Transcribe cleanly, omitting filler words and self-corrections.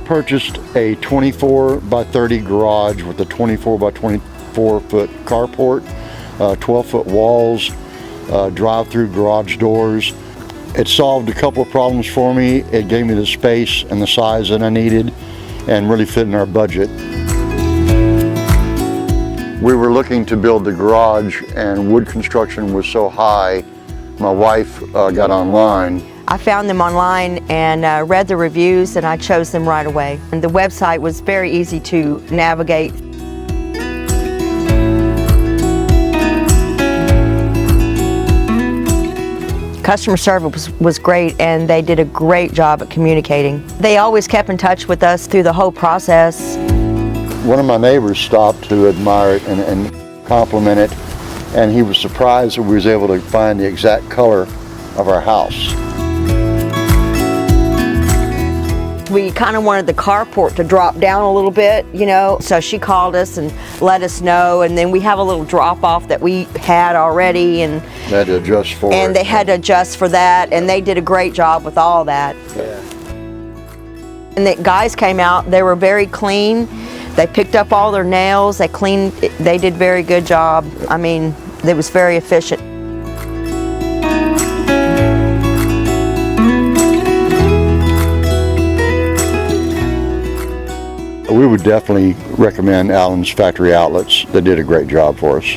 purchased a 24 by 30 garage with a 24 by 24 foot carport, 12-foot walls, drive-through garage doors. It solved a couple of problems for me. It gave me the space and the size that I needed and really fit in our budget. We were looking to build the garage and wood construction was so high, my wife got online. I found them online and read the reviews, and I chose them right away. And the website was very easy to navigate. Customer service was great, and they did a great job at communicating. They always kept in touch with us through the whole process. One of my neighbors stopped to admire it and compliment it, and he was surprised that we was able to find the exact color of our house. We kind of wanted the carport to drop down a little bit, you know, so she called us and let us know, and then we have a little drop off that we had already, and They had to adjust for it. And they had to adjust for that, and they did a great job with all that. Yeah. And the guys came out, they were very clean. They picked up all their nails, they cleaned, they did a very good job. I mean, it was very efficient. We would definitely recommend Allen's Factory Outlets. They did a great job for us.